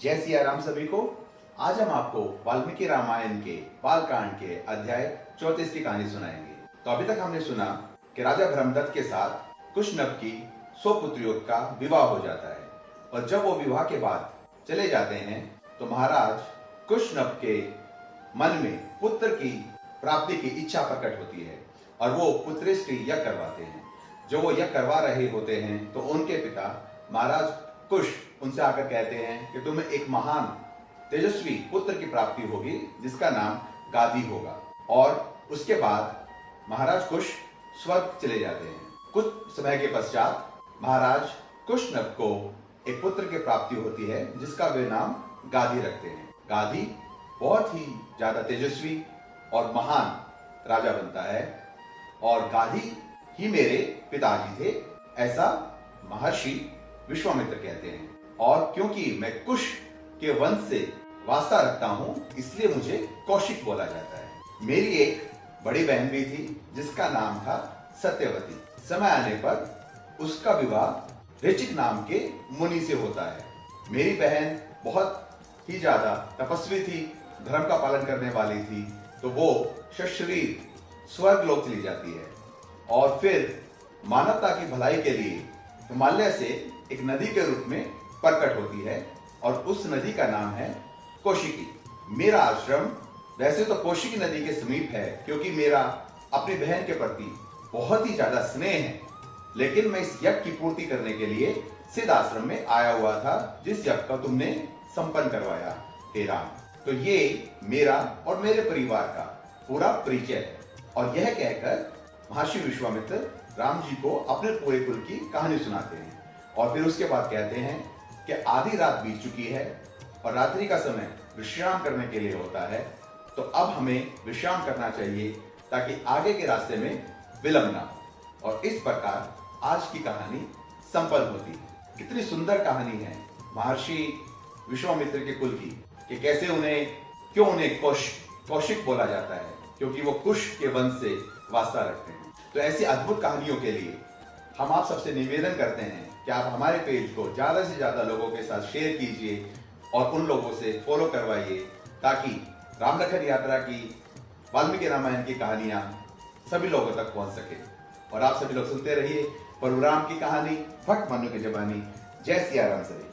जय सिया राम सभी को। आज हम आपको वाल्मीकि रामायण के बालकांड के अध्याय 34 की कहानी सुनाएंगे। तो अभी तक हमने सुना कि राजा ब्रह्मदत्त के साथ कुशनभ की 100 पुत्रियों का विवाह हो जाता है और जब वो विवाह के बाद चले जाते हैं तो महाराज कुशनभ के मन में पुत्र की प्राप्ति की इच्छा प्रकट होती है और वो पुत्रेष्टि यज्ञ करवाते हैं। जो वो यज्ञ करवा रहे होते हैं तो उनके पिता महाराज कुश उनसे आकर कहते हैं कि तुम्हें एक महान तेजस्वी पुत्र की प्राप्ति होगी जिसका नाम गादी होगा। और उसके बाद महाराज कुश स्वर्ग चले जाते हैं। कुछ समय के पश्चात महाराज कुशनभ को एक पुत्र की प्राप्ति होती है जिसका वे नाम गादी रखते हैं। गादी बहुत ही ज्यादा तेजस्वी और महान राजा बनता है और गादी ही मेरे पिताजी थे, ऐसा महर्षि विश्वामित्र कहते हैं। और क्योंकि मैं कुश के वंश से वास्ता रखता हूं इसलिए मुझे कौशिक बोला जाता है। मेरी एक बड़ी बहन भी थी जिसका नाम था सत्यवती। समय आने पर उसका विवाह ऋचिक नाम के मुनि से होता है। मेरी बहन बहुत ही ज्यादा तपस्वी थी, धर्म का पालन करने वाली थी, तो वो सशरीर स्वर्ग लोक चली जाती है और फिर मानवता की भलाई के लिए हिमालय से एक नदी के रूप में प्रकट होती है और उस नदी का नाम है कौशिकी। मेरा आश्रम वैसे तो कौशिकी नदी के समीप है क्योंकि मेरा अपनी बहन के प्रति बहुत ही ज्यादा स्नेह है, लेकिन मैं इस यज्ञ की पूर्ति करने के लिए सिद्ध आश्रम में आया हुआ था जिस यज्ञ का तुमने संपन्न करवाया हे राम। तो ये मेरा और मेरे परिवार का पूरा परिचय है। और यह कहकर महर्षि विश्वामित्र राम जी को अपने पूरे कुल की कहानी सुनाते हैं और फिर उसके बाद कहते हैं कि आधी रात बीत चुकी है और रात्रि का समय विश्राम करने के लिए होता है, तो अब हमें विश्राम करना चाहिए ताकि आगे के रास्ते में विलंब ना हो। और इस प्रकार आज की कहानी संपन्न होती है। कितनी सुंदर कहानी है महर्षि विश्वामित्र के कुल की कि कैसे क्यों उन्हें कौशिक बोला जाता है, क्योंकि वो कुश के वंश से वास्ता रखते हैं। तो ऐसी अद्भुत कहानियों के लिए हम आप सबसे निवेदन करते हैं कि आप हमारे पेज को ज्यादा से ज्यादा लोगों के साथ शेयर कीजिए और उन लोगों से फॉलो करवाइए ताकि राम लखन यात्रा की वाल्मीकि रामायण की कहानियां सभी लोगों तक पहुंच सके। और आप सभी लोग सुनते रहिए प्रभु राम की कहानी, भक्त मनु की जबानी। जय सिया राम सभी।